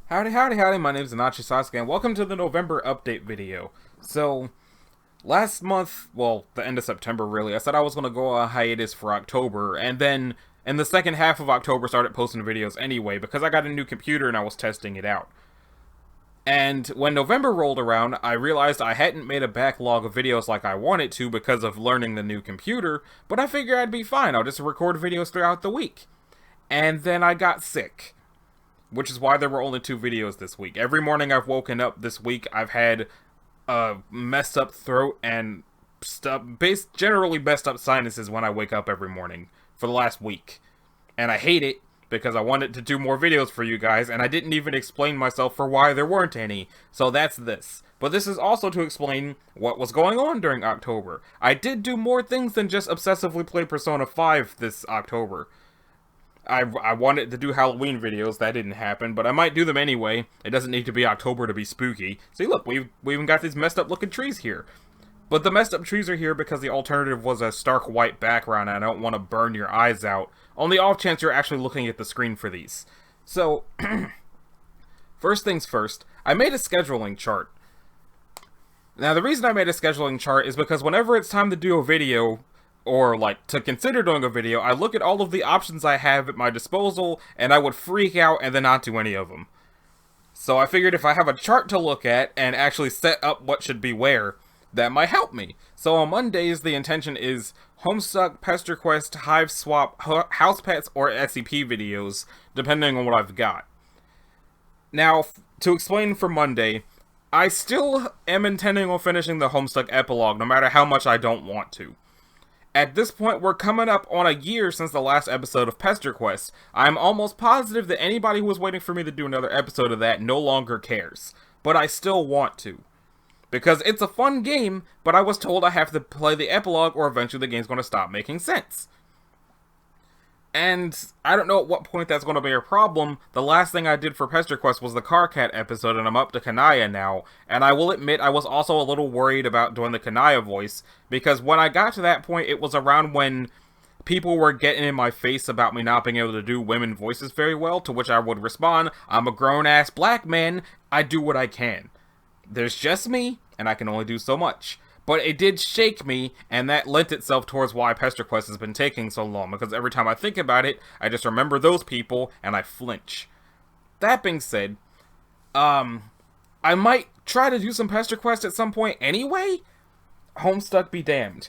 Howdy, howdy, howdy, my name is Anachi Sasuke, and welcome to the November update video. So, last month, well, the end of September really, I said I was going to go on hiatus for October, and then in the second half of October started posting videos anyway, because I got a new computer and I was testing it out. And when November rolled around, I realized I hadn't made a backlog of videos like I wanted to because of learning the new computer, but I figured I'd be fine, I'll just record videos throughout the week. And then I got sick. Which is why there were only 2 videos this week. Every morning I've woken up this week, I've had a messed up throat and generally messed up sinuses when I wake up every morning for the last week. And I hate it because I wanted to do more videos for you guys, and I didn't even explain myself for why there weren't any. So that's this. But this is also to explain what was going on during October. I did do more things than just obsessively play Persona 5 this October. I wanted to do Halloween videos, that didn't happen, but I might do them anyway. It doesn't need to be October to be spooky. See, look, we even got these messed up looking trees here. But the messed up trees are here because the alternative was a stark white background, and I don't want to burn your eyes out, on the off chance you're actually looking at the screen for these. So, first things first, I made a scheduling chart. Now, the reason I made a scheduling chart is because whenever it's time to do a video, or like to consider doing a video, I look at all of the options I have at my disposal, and I would freak out and then not do any of them. So I figured if I have a chart to look at and actually set up what should be where, that might help me. So on Mondays, the intention is Homestuck, Pester Quest, Hive Swap, House Pets, or SCP videos, depending on what I've got. Now, to explain for Monday, I still am intending on finishing the Homestuck epilogue, no matter how much I don't want to. At this point, we're coming up on a year since the last episode of Pester Quest. I'm almost positive that anybody who was waiting for me to do another episode of that no longer cares. But I still want to. Because it's a fun game, but I was told I have to play the epilogue or eventually the game's going to stop making sense. And I don't know at what point that's going to be a problem. The last thing I did for Pester Quest was the Car Cat episode, and I'm up to Kanaya now. And I will admit I was also a little worried about doing the Kanaya voice, because when I got to that point, it was around when people were getting in my face about me not being able to do women voices very well, to which I would respond, I'm a grown-ass black man, I do what I can. There's just me, and I can only do so much. But it did shake me, and that lent itself towards why Pester Quest has been taking so long, because every time I think about it, I just remember those people, and I flinch. That being said, I might try to do some Pester Quest at some point anyway? Homestuck be damned.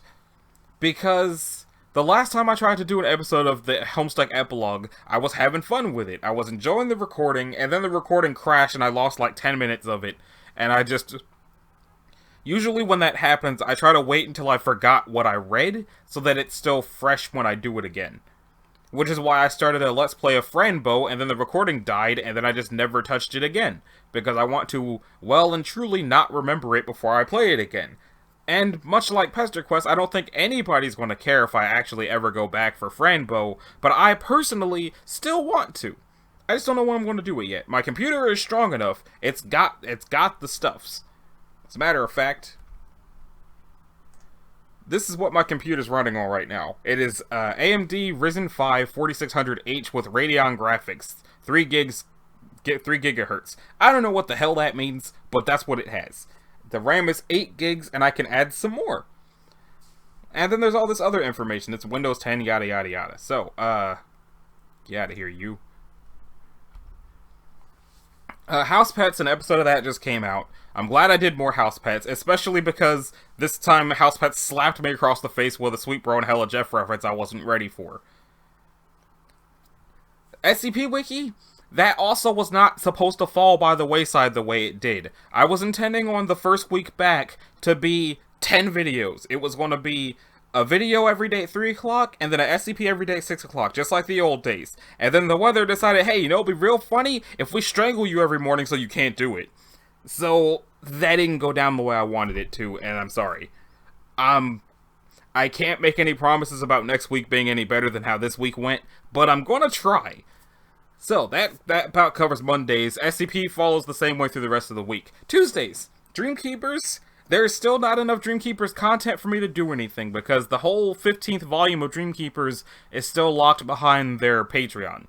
Because the last time I tried to do an episode of the Homestuck epilogue, I was having fun with it. I was enjoying the recording, and then the recording crashed, and I lost like 10 minutes of it, and I just... Usually when that happens, I try to wait until I forgot what I read, so that it's still fresh when I do it again. Which is why I started a Let's Play of Franbo, and then the recording died, and then I just never touched it again. Because I want to, well and truly not remember it before I play it again. And much like Pester Quest, I don't think anybody's going to care if I actually ever go back for Franbo, but I personally still want to. I just don't know when I'm going to do it yet. My computer is strong enough, it's got the stuffs. As a matter of fact, this is what my computer's running on right now. It is AMD Ryzen 5 4600H with Radeon graphics, 3 gigahertz. I don't know what the hell that means, but that's what it has. The RAM is 8 gigs, and I can add some more. And then there's all this other information. It's Windows 10, yada yada yada. So, get out of here, you. House Pets, an episode of that just came out. I'm glad I did more House Pets, especially because this time House Pets slapped me across the face with a Sweet Bro and Hella Jeff reference I wasn't ready for. SCP Wiki? That also was not supposed to fall by the wayside the way it did. I was intending on the first week back to be 10 videos. It was going to be a video every day at 3 o'clock, and then an SCP every day at 6 o'clock, just like the old days. And then the weather decided, hey, you know, it'd be real funny if we strangle you every morning so you can't do it. So, that didn't go down the way I wanted it to, and I'm sorry. I can't make any promises about next week being any better than how this week went, but I'm gonna try. So, that about covers Mondays. SCP follows the same way through the rest of the week. Tuesdays, Dreamkeepers. There is still not enough Dreamkeepers content for me to do anything, because the whole 15th volume of Dreamkeepers is still locked behind their Patreon.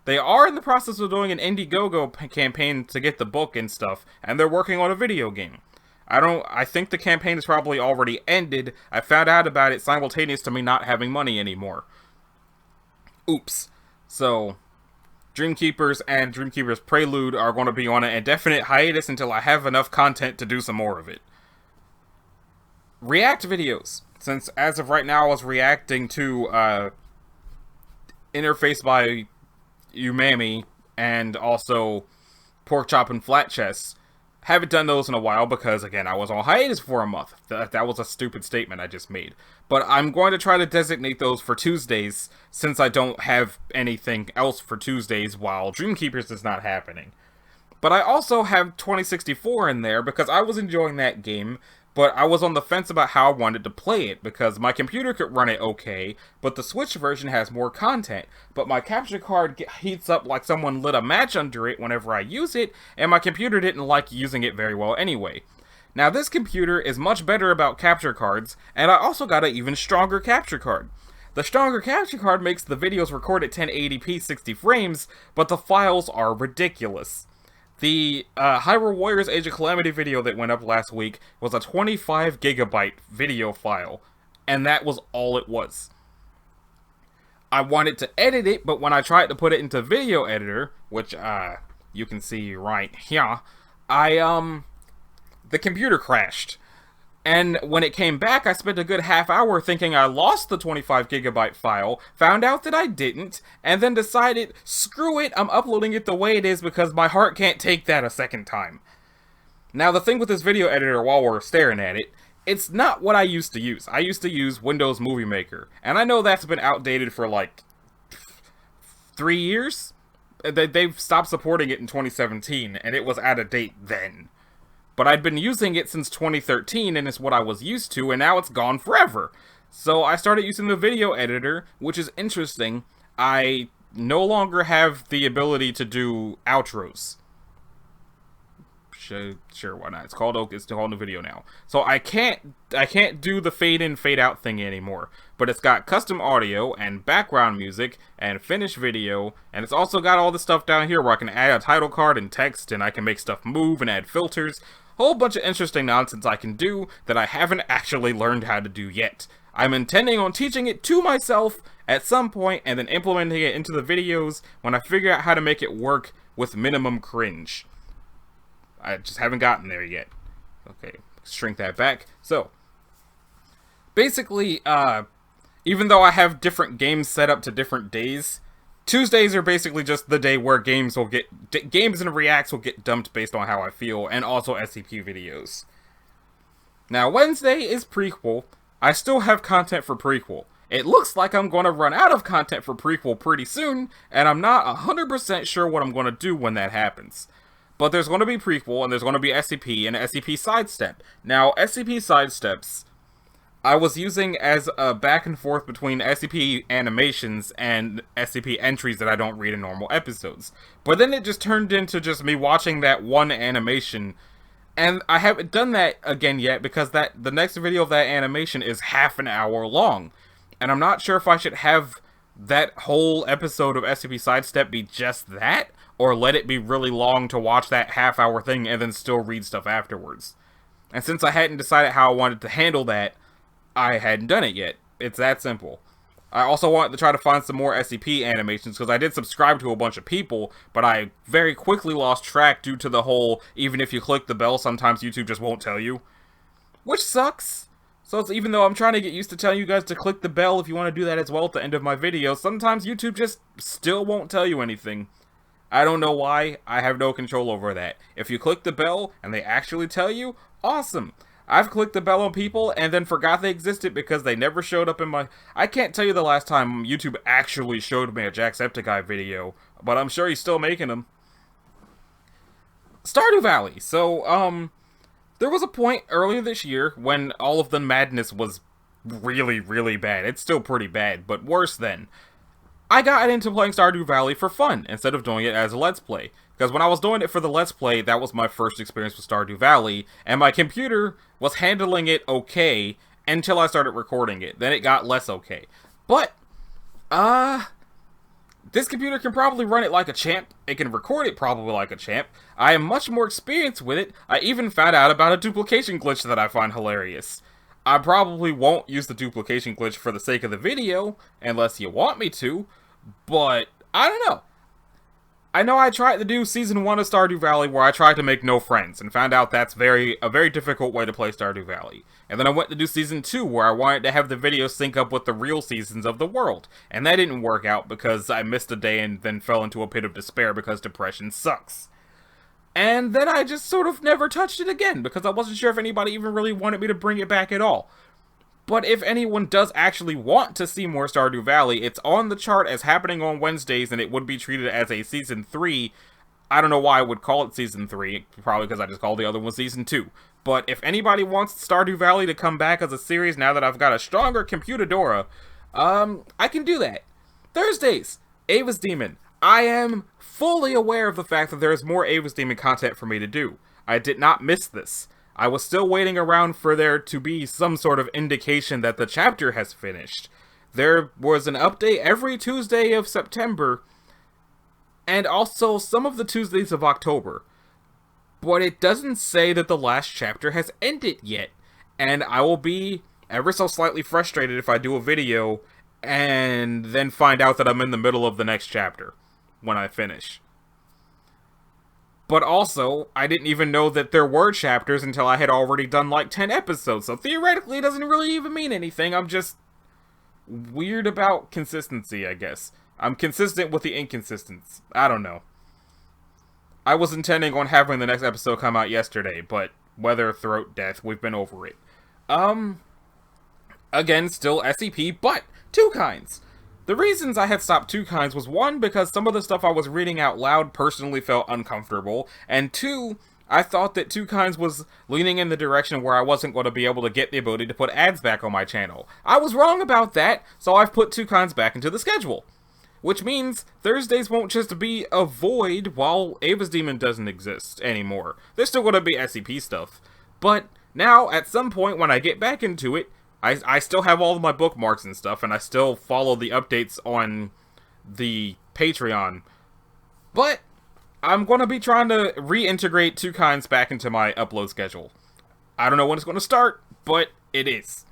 They are in the process of doing an Indiegogo campaign to get the book and stuff, and they're working on a video game. I think the campaign is probably already ended. I found out about it simultaneous to me not having money anymore. Oops. So, Dreamkeepers and Dreamkeepers Prelude are going to be on an indefinite hiatus until I have enough content to do some more of it. React videos. Since as of right now I was reacting to Interface by Umami and also Pork Chop and Flat Chest. Haven't done those in a while because, again, I was on hiatus for a month. That was a stupid statement I just made. But I'm going to try to designate those for Tuesdays, since I don't have anything else for Tuesdays while Dreamkeepers is not happening. But I also have 2064 in there because I was enjoying that game, but I was on the fence about how I wanted to play it, because my computer could run it okay, but the Switch version has more content, but my capture card heats up like someone lit a match under it whenever I use it, and my computer didn't like using it very well anyway. Now this computer is much better about capture cards, and I also got an even stronger capture card. The stronger capture card makes the videos record at 1080p 60 frames, but the files are ridiculous. The Hyrule Warriors Age of Calamity video that went up last week was a 25 gigabyte video file, and that was all it was. I wanted to edit it, but when I tried to put it into Video Editor, which you can see right here, the computer crashed. And when it came back, I spent a good half hour thinking I lost the 25 gigabyte file, found out that I didn't, and then decided, screw it, I'm uploading it the way it is because my heart can't take that a second time. Now the thing with this video editor while we're staring at it, it's not what I used to use. I used to use Windows Movie Maker, and I know that's been outdated for like 3 years. They've stopped supporting it in 2017, and it was out of date then. But I'd been using it since 2013, and it's what I was used to, and now it's gone forever. So I started using the video editor, which is interesting. I no longer have the ability to do outros. Sure, why not? It's called the video now. So I can't do the fade in, fade out thing anymore. But it's got custom audio and background music and finished video, and it's also got all the stuff down here where I can add a title card and text, and I can make stuff move and add filters. Whole bunch of interesting nonsense I can do that I haven't actually learned how to do yet. I'm intending on teaching it to myself at some point and then implementing it into the videos when I figure out how to make it work with minimum cringe. I just haven't gotten there yet. Okay, shrink that back. So, basically, even though I have different games set up to different days, Tuesdays are basically just the day where games and reacts will get dumped based on how I feel, and also SCP videos. Now, Wednesday is prequel. I still have content for prequel. It looks like I'm going to run out of content for prequel pretty soon, and I'm not 100% sure what I'm going to do when that happens. But there's going to be prequel, and there's going to be SCP, and SCP Sidestep. Now, SCP Sidesteps, I was using as a back and forth between SCP animations and SCP entries that I don't read in normal episodes. But then it just turned into just me watching that one animation, and I haven't done that again yet because the next video of that animation is half an hour long. And I'm not sure if I should have that whole episode of SCP Sidestep be just that, or let it be really long to watch that half hour thing and then still read stuff afterwards. And since I hadn't decided how I wanted to handle that, I hadn't done it yet. It's that simple. I also wanted to try to find some more SCP animations because I did subscribe to a bunch of people, but I very quickly lost track due to the whole, even if you click the bell, sometimes YouTube just won't tell you. Which sucks. So it's, even though I'm trying to get used to telling you guys to click the bell if you want to do that as well at the end of my video, sometimes YouTube just still won't tell you anything. I don't know why. I have no control over that. If you click the bell and they actually tell you, awesome. I've clicked the bell on people and then forgot they existed because they never showed up in my... I can't tell you the last time YouTube actually showed me a Jacksepticeye video, but I'm sure he's still making them. Stardew Valley. So, there was a point earlier this year when all of the madness was really, really bad. It's still pretty bad, but worse then. I got into playing Stardew Valley for fun instead of doing it as a Let's Play. Because when I was doing it for the Let's Play, that was my first experience with Stardew Valley, and my computer was handling it okay until I started recording it. Then it got less okay. But, This computer can probably run it like a champ. It can record it probably like a champ. I am much more experienced with it. I even found out about a duplication glitch that I find hilarious. I probably won't use the duplication glitch for the sake of the video, unless you want me to, but I don't know. I know I tried to do Season 1 of Stardew Valley where I tried to make no friends, and found out that's a very difficult way to play Stardew Valley. And then I went to do Season 2 where I wanted to have the video sync up with the real seasons of the world, and that didn't work out because I missed a day and then fell into a pit of despair because depression sucks. And then I just sort of never touched it again, because I wasn't sure if anybody even really wanted me to bring it back at all. But if anyone does actually want to see more Stardew Valley, it's on the chart as happening on Wednesdays, and it would be treated as a Season 3. I don't know why I would call it Season 3, probably because I just called the other one Season 2. But if anybody wants Stardew Valley to come back as a series now that I've got a stronger computadora, I can do that. Thursdays, Ava's Demon. I am fully aware of the fact that there is more Ava's Demon content for me to do. I did not miss this. I was still waiting around for there to be some sort of indication that the chapter has finished. There was an update every Tuesday of September, and also some of the Tuesdays of October. But it doesn't say that the last chapter has ended yet, and I will be ever so slightly frustrated if I do a video and then find out that I'm in the middle of the next chapter when I finish. But also, I didn't even know that there were chapters until I had already done like 10 episodes, so theoretically it doesn't really even mean anything. I'm just weird about consistency, I guess. I'm consistent with the inconsistency. I don't know. I was intending on having the next episode come out yesterday, but weather, throat, death, we've been over it. Again, still SCP, but two kinds. The reasons I had stopped two kinds was one, because some of the stuff I was reading out loud personally felt uncomfortable, and two, I thought that two kinds was leaning in the direction where I wasn't going to be able to get the ability to put ads back on my channel. I was wrong about that, so I've put two kinds back into the schedule. Which means Thursdays won't just be a void while Ava's Demon doesn't exist anymore. There's still going to be SCP stuff. But now, at some point when I get back into it, I still have all of my bookmarks and stuff, and I still follow the updates on the Patreon. But I'm going to be trying to reintegrate two kinds back into my upload schedule. I don't know when it's going to start, but it is.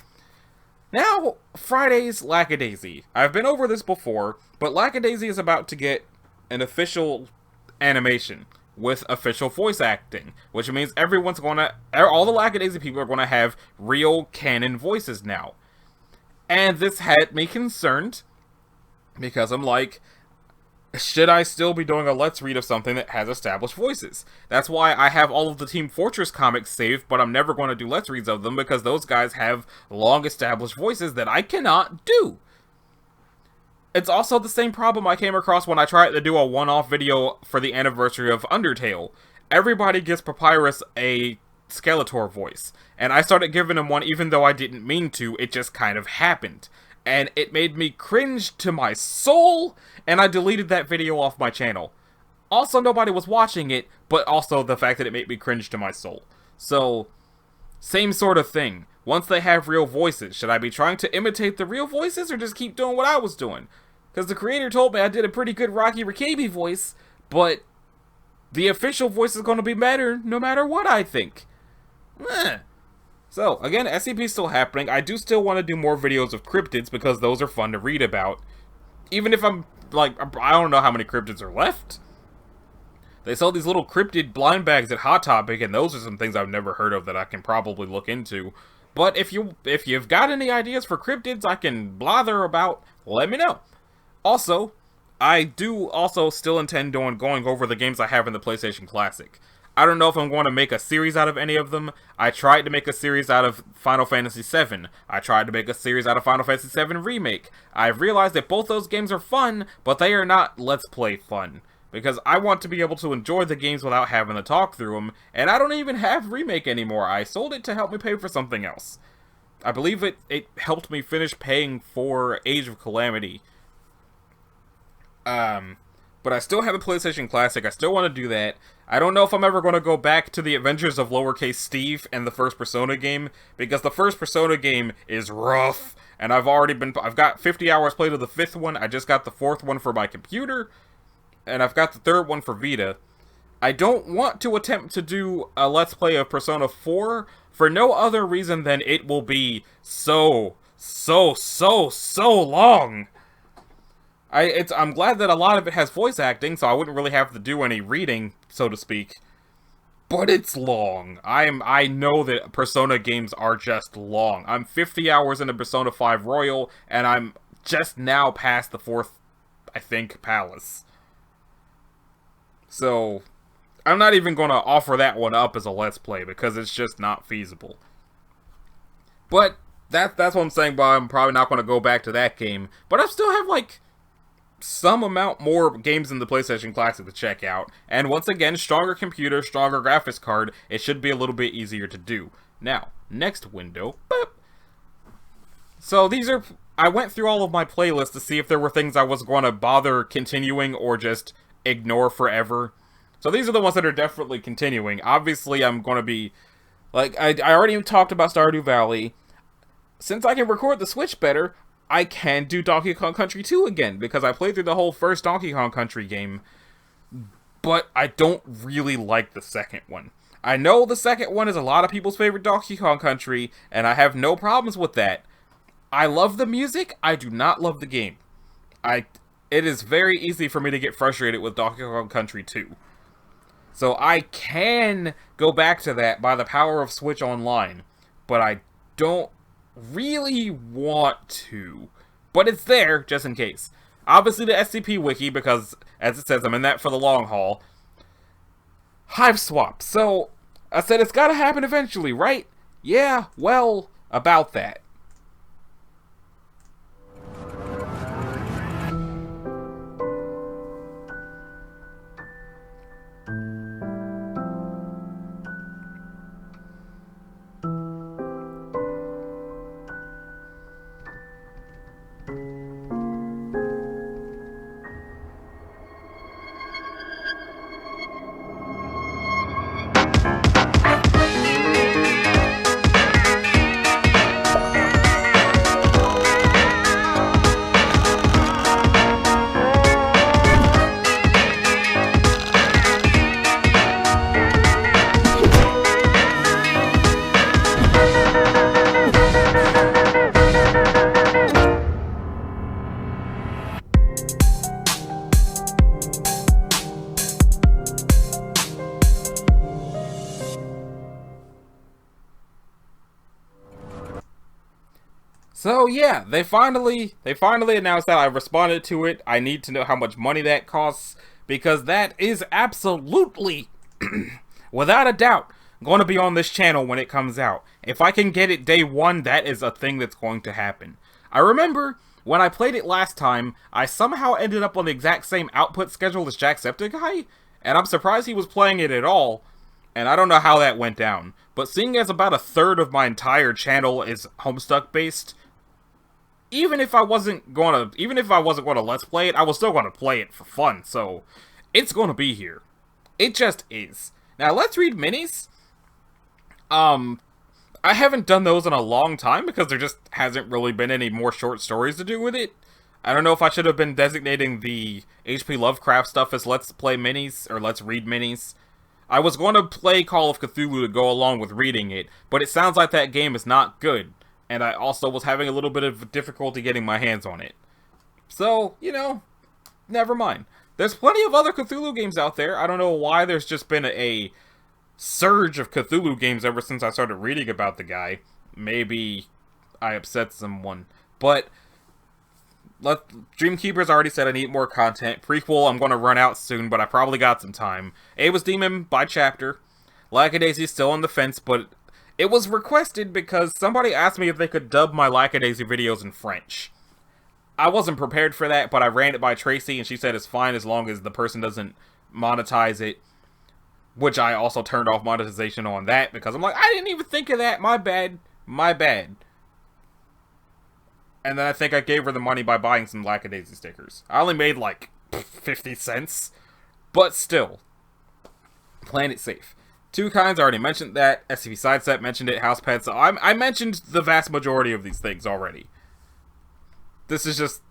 Now, Friday's Lackadaisy. I've been over this before, but Lackadaisy is about to get an official animation with official voice acting, which means all the Lackadaisy people are going to have real canon voices now. And this had me concerned, because I'm like, should I still be doing a Let's Read of something that has established voices? That's why I have all of the Team Fortress comics saved, but I'm never going to do Let's Reads of them, because those guys have long established voices that I cannot do. It's also the same problem I came across when I tried to do a one-off video for the anniversary of Undertale. Everybody gives Papyrus a Skeletor voice, and I started giving him one even though I didn't mean to, it just kind of happened. And it made me cringe to my soul, and I deleted that video off my channel. Also, nobody was watching it, but also the fact that it made me cringe to my soul. So, same sort of thing. Once they have real voices, should I be trying to imitate the real voices, or just keep doing what I was doing? Because the creator told me I did a pretty good Rocky Rakabi voice, but the official voice is going to be better no matter what I think. So, again, SCP is still happening. I do still want to do more videos of cryptids, because those are fun to read about. Even if I'm, like, I don't know how many cryptids are left. They sell these little cryptid blind bags at Hot Topic, and those are some things I've never heard of that I can probably look into. But if you've got any ideas for cryptids I can blather about, let me know. Also, I do also still intend on going over the games I have in the PlayStation Classic. I don't know if I'm going to make a series out of any of them. I tried to make a series out of Final Fantasy VII. I tried to make a series out of Final Fantasy VII Remake. I've realized that both those games are fun, but they are not Let's Play fun. Because I want to be able to enjoy the games without having to talk through them, and I don't even have Remake anymore. I sold it to help me pay for something else. I believe it helped me finish paying for Age of Calamity. But I still have a PlayStation Classic. I still want to do that. I don't know if I'm ever going to go back to the Adventures of Lowercase Steve and the first Persona game, because the first Persona game is rough, and I've got 50 hours played of the 5th one, I just got the 4th one for my computer, and I've got the 3rd one for Vita. I don't want to attempt to do a Let's Play of Persona 4 for no other reason than it will be so long. I'm glad that a lot of it has voice acting, so I wouldn't really have to do any reading, so to speak. But it's long. I know that Persona games are just long. I'm 50 hours into Persona 5 Royal, and I'm just now past the 4th, I think, Palace. So, I'm not even going to offer that one up as a Let's Play, because it's just not feasible. But, that's what I'm saying, but I'm probably not going to go back to that game. But I still have, like, some amount more games in the PlayStation Classic to check out. And once again, stronger computer, stronger graphics card, it should be a little bit easier to do. Now, next window. Boop. So I went through all of my playlists to see if there were things I was going to bother continuing or just ignore forever. So these are the ones that are definitely continuing. Obviously, I'm going to be, like, I already talked about Stardew Valley. Since I can record the Switch better, I can do Donkey Kong Country 2 again, because I played through the whole first Donkey Kong Country game, but I don't really like the second one. I know the second one is a lot of people's favorite Donkey Kong Country, and I have no problems with that. I love the music, I do not love the game. It is very easy for me to get frustrated with Donkey Kong Country 2. So I can go back to that by the power of Switch Online, but I don't really want to, but it's there just in case. Obviously the SCP Wiki, because as it says, I'm in that for the long haul. Hive swap. So I said it's gotta happen eventually, right? Yeah, well, about that. So yeah, they finally announced that. I responded to it. I need to know how much money that costs, because that is absolutely, without a doubt, going to be on this channel when it comes out. If I can get it day one, that is a thing that's going to happen. I remember when I played it last time, I somehow ended up on the exact same output schedule as Jacksepticeye, and I'm surprised he was playing it at all, and I don't know how that went down. But seeing as about a third of my entire channel is Homestuck based, even if I wasn't going to Let's Play it, I was still going to play it for fun, so it's going to be here. It just is. Now, let's read minis. I haven't done those in a long time because there just hasn't really been any more short stories to do with it. I don't know if I should have been designating the HP Lovecraft stuff as Let's Play minis, or Let's Read minis. I was going to play Call of Cthulhu to go along with reading it, but it sounds like that game is not good. And I also was having a little bit of difficulty getting my hands on it. So, you know, never mind. There's plenty of other Cthulhu games out there. I don't know why there's just been a surge of Cthulhu games ever since I started reading about the guy. Maybe I upset someone. But Dreamkeeper's already said I need more content. Prequel, I'm going to run out soon, but I probably got some time. Ava's Demon by chapter. Lackadaisy's still on the fence, but it was requested because somebody asked me if they could dub my Lackadaisy videos in French. I wasn't prepared for that, but I ran it by Tracy, and she said it's fine as long as the person doesn't monetize it. Which I also turned off monetization on that, because I'm like, I didn't even think of that, my bad, my bad. And then I think I gave her the money by buying some Lackadaisy stickers. I only made like 50 cents, but still, playing it safe. Two Kinds, I already mentioned that. SCP Sidestep mentioned it. House Pets. So I mentioned the vast majority of these things already. this is just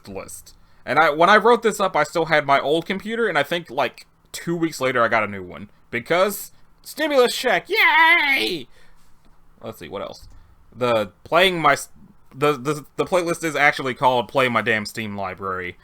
the list. And when I wrote this up, I still had my old computer, and I think like 2 weeks later I got a new one because stimulus check, yay! Let's see what else. The playlist is actually called "Play My Damn Steam Library,"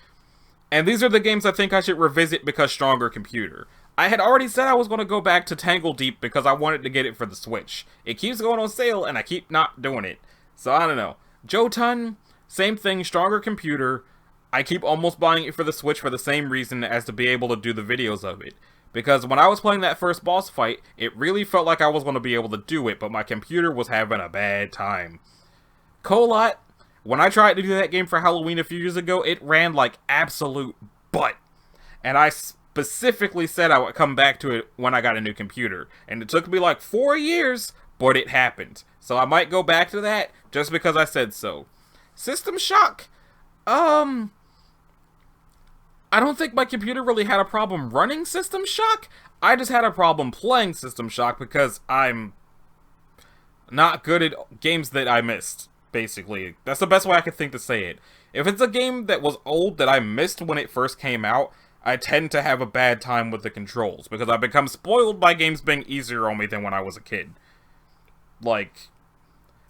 and these are the games I think I should revisit because stronger computer. I had already said I was going to go back to Tangle Deep because I wanted to get it for the Switch. It keeps going on sale, and I keep not doing it. So I don't know. Jotun, same thing, stronger computer. I keep almost buying it for the Switch for the same reason as to be able to do the videos of it. Because when I was playing that first boss fight, it really felt like I was going to be able to do it, but my computer was having a bad time. Colot, when I tried to do that game for Halloween a few years ago, it ran like absolute butt. And I specifically said I would come back to it when I got a new computer. And it took me like 4 years, but it happened. So I might go back to that just because I said so. System Shock, I don't think my computer really had a problem running System Shock. I just had a problem playing System Shock because I'm not good at games that I missed, basically. That's the best way I could think to say it. If it's a game that was old that I missed when it first came out, I tend to have a bad time with the controls because I've become spoiled by games being easier on me than when I was a kid. Like,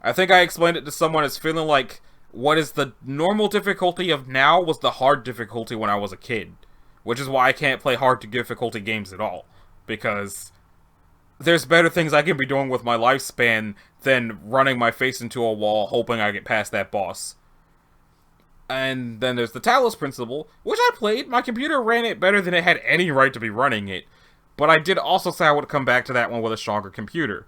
I think I explained it to someone as feeling like what is the normal difficulty of now was the hard difficulty when I was a kid. Which is why I can't play hard difficulty games at all. Because there's better things I can be doing with my lifespan than running my face into a wall hoping I get past that boss. And then there's the Talos Principle, which I played. My computer ran it better than it had any right to be running it. But I did also say I would come back to that one with a stronger computer.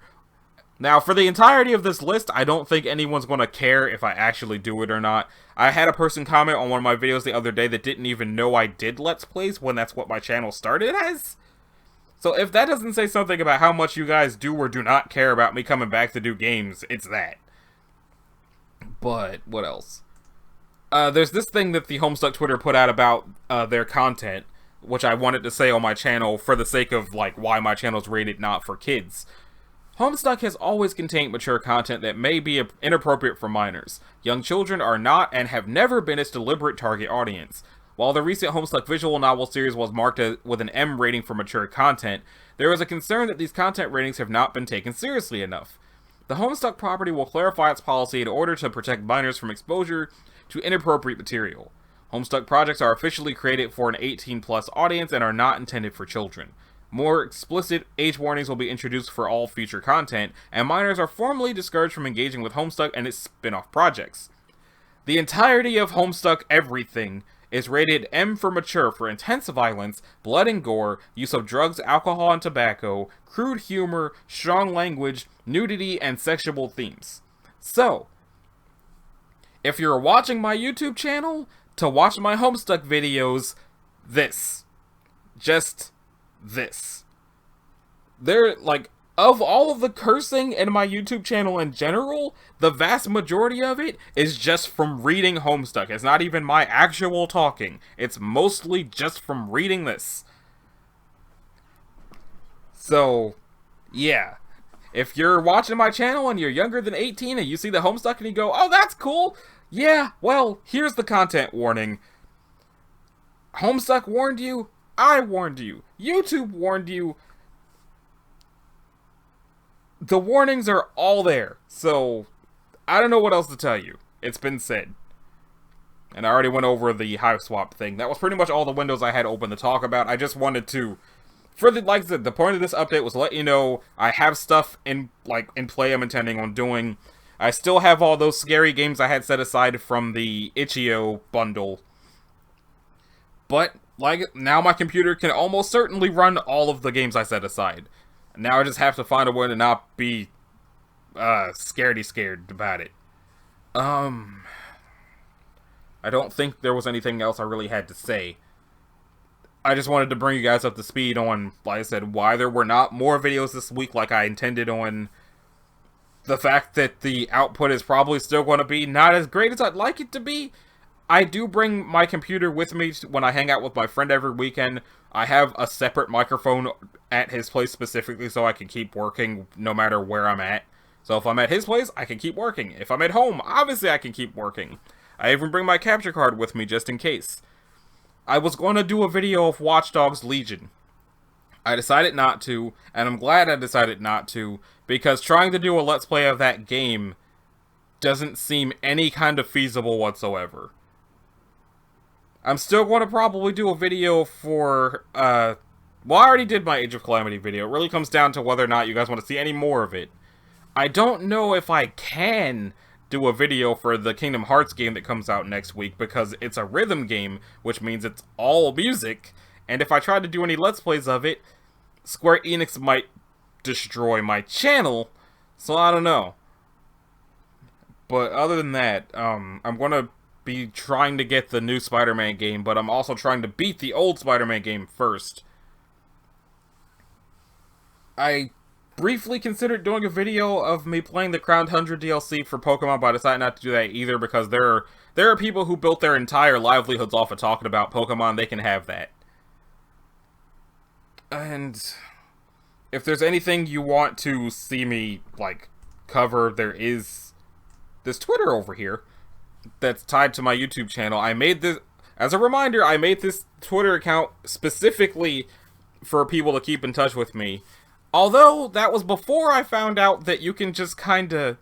Now, for the entirety of this list, I don't think anyone's going to care if I actually do it or not. I had a person comment on one of my videos the other day that didn't even know I did Let's Plays when that's what my channel started as. So if that doesn't say something about how much you guys do or do not care about me coming back to do games, it's that. But, what else? There's this thing that the Homestuck Twitter put out about their content, which I wanted to say on my channel for the sake of, like, why my channel's rated not for kids. Homestuck has always contained mature content that may be inappropriate for minors. Young children are not and have never been its deliberate target audience. While the recent Homestuck visual novel series was marked with an M rating for mature content, there is a concern that these content ratings have not been taken seriously enough. The Homestuck property will clarify its policy in order to protect minors from exposure to inappropriate material. Homestuck projects are officially created for an 18+ audience and are not intended for children. More explicit age warnings will be introduced for all future content, and minors are formally discouraged from engaging with Homestuck and its spin-off projects. The entirety of Homestuck Everything is rated M for mature for intense violence, blood and gore, use of drugs, alcohol, and tobacco, crude humor, strong language, nudity, and sexual themes. So, if you're watching my YouTube channel to watch my Homestuck videos, just this. Of all of the cursing in my YouTube channel in general, the vast majority of it is just from reading Homestuck. It's not even my actual talking. It's mostly just from reading this. So, yeah. If you're watching my channel and you're younger than 18 and you see the Homestuck and you go, oh, that's cool. Yeah, well, here's the content warning. Homestuck warned you. I warned you. YouTube warned you. The warnings are all there. So, I don't know what else to tell you. It's been said. And I already went over the hive swap thing. That was pretty much all the windows I had open to talk about. I just wanted to, like I said, the point of this update was to let you know I have stuff in play I'm intending on doing. I still have all those scary games I had set aside from the Itch.io bundle. But now my computer can almost certainly run all of the games I set aside. Now I just have to find a way to not be scared about it. I don't think there was anything else I really had to say. I just wanted to bring you guys up to speed on, like I said, why there were not more videos this week like I intended on. The fact that the output is probably still going to be not as great as I'd like it to be. I do bring my computer with me when I hang out with my friend every weekend. I have a separate microphone at his place specifically so I can keep working no matter where I'm at. So if I'm at his place, I can keep working. If I'm at home, obviously I can keep working. I even bring my capture card with me just in case. I was going to do a video of Watch Dogs Legion. I decided not to, and I'm glad I decided not to, because trying to do a Let's Play of that game doesn't seem any kind of feasible whatsoever. I'm still going to probably do a video for, well, I already did my Age of Calamity video. It really comes down to whether or not you guys want to see any more of it. I don't know if I can do a video for the Kingdom Hearts game that comes out next week, because it's a rhythm game, which means it's all music, and if I try to do any Let's Plays of it, Square Enix might destroy my channel, so I don't know. But other than that, I'm gonna be trying to get the new Spider-Man game, but I'm also trying to beat the old Spider-Man game first. I briefly considered doing a video of me playing the Crowned 100 DLC for Pokemon, but I decided not to do that either because there are people who built their entire livelihoods off of talking about Pokemon. They can have that. And if there's anything you want to see me, like, cover, there is this Twitter over here that's tied to my YouTube channel. I made this, as a reminder, I made this Twitter account specifically for people to keep in touch with me. Although, that was before I found out that you can just kinda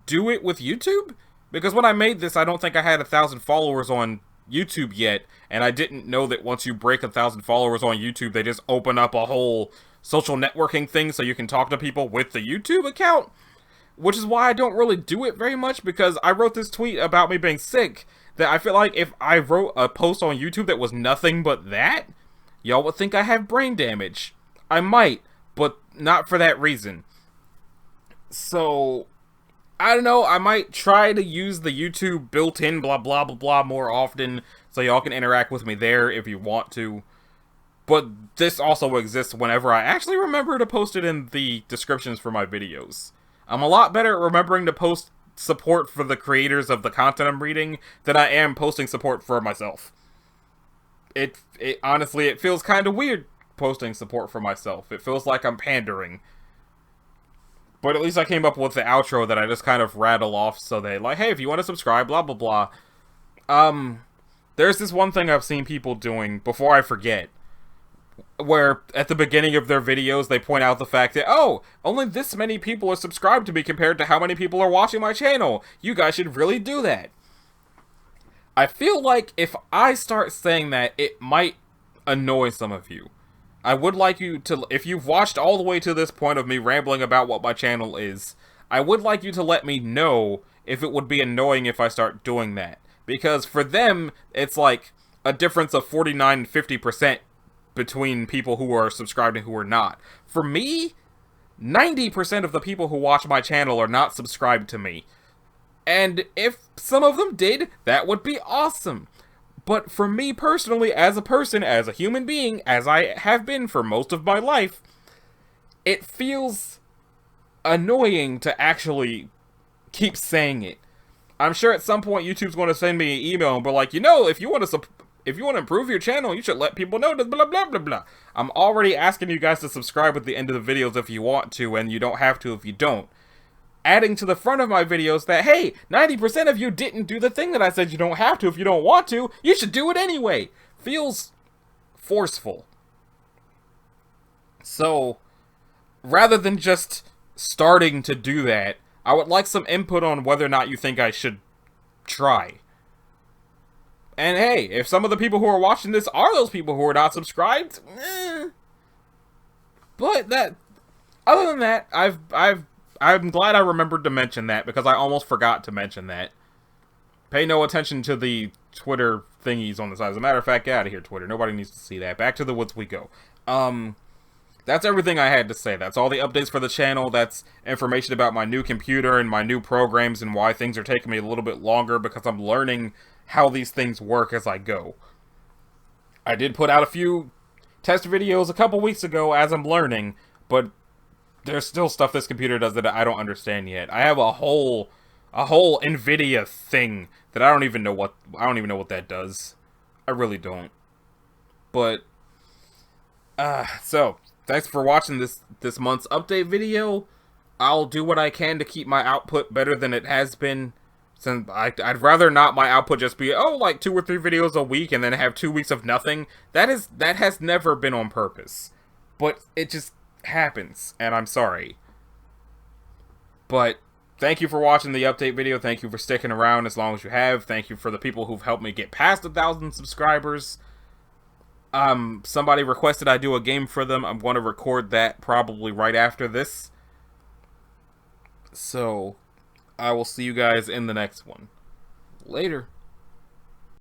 do it with YouTube. Because when I made this, I don't think I had 1,000 followers on YouTube yet. And I didn't know that once you break 1,000 followers on YouTube, they just open up a whole social networking thing so you can talk to people with the YouTube account. Which is why I don't really do it very much, because I wrote this tweet about me being sick, that I feel like if I wrote a post on YouTube that was nothing but that, y'all would think I have brain damage. I might, but not for that reason. So, I don't know, I might try to use the YouTube built-in blah blah blah blah more often, so y'all can interact with me there if you want to. But this also exists whenever I actually remember to post it in the descriptions for my videos. I'm a lot better at remembering to post support for the creators of the content I'm reading than I am posting support for myself. It honestly, it feels kind of weird posting support for myself. It feels like I'm pandering. But at least I came up with the outro that I just kind of rattle off so they like, hey, if you want to subscribe, blah blah blah. There's this one thing I've seen people doing before I forget, where at the beginning of their videos they point out the fact that, oh, only this many people are subscribed to me compared to how many people are watching my channel. You guys should really do that. I feel like if I start saying that, it might annoy some of you. I would like you to, if you've watched all the way to this point of me rambling about what my channel is, I would like you to let me know if it would be annoying if I start doing that. Because for them, it's like a difference of 49 and 50% between people who are subscribed and who are not. For me, 90% of the people who watch my channel are not subscribed to me. And if some of them did, that would be awesome. But for me personally, as a person, as a human being, as I have been for most of my life, it feels annoying to actually keep saying it. I'm sure at some point YouTube's going to send me an email and be like, you know, if you want to improve your channel, you should let people know that blah blah blah blah. I'm already asking you guys to subscribe at the end of the videos if you want to, and you don't have to if you don't. Adding to the front of my videos that, hey, 90% of you didn't do the thing that I said you don't have to if you don't want to, you should do it anyway. Feels forceful. So, rather than just starting to do that, I would like some input on whether or not you think I should try. And hey, if some of the people who are watching this are those people who are not subscribed, but that, other than that, I'm glad I remembered to mention that, because I almost forgot to mention that. Pay no attention to the Twitter thingies on the side. As a matter of fact, get out of here, Twitter. Nobody needs to see that. Back to the woods we go. That's everything I had to say. That's all the updates for the channel. That's information about my new computer and my new programs and why things are taking me a little bit longer, because I'm learning how these things work as I go. I did put out a few test videos a couple weeks ago as I'm learning, but there's still stuff this computer does that I don't understand yet. I have a whole NVIDIA thing that I don't even know what that does. I really don't. But so thanks for watching this month's update video. I'll do what I can to keep my output better than it has been Since I'd rather not my output just be, oh, like 2 or 3 videos a week and then have 2 weeks of nothing. That has never been on purpose. But it just happens, and I'm sorry. But thank you for watching the update video. Thank you for sticking around as long as you have. Thank you for the people who've helped me get past 1,000 subscribers. Somebody requested I do a game for them. I'm going to record that probably right after this. So, I will see you guys in the next one. Later.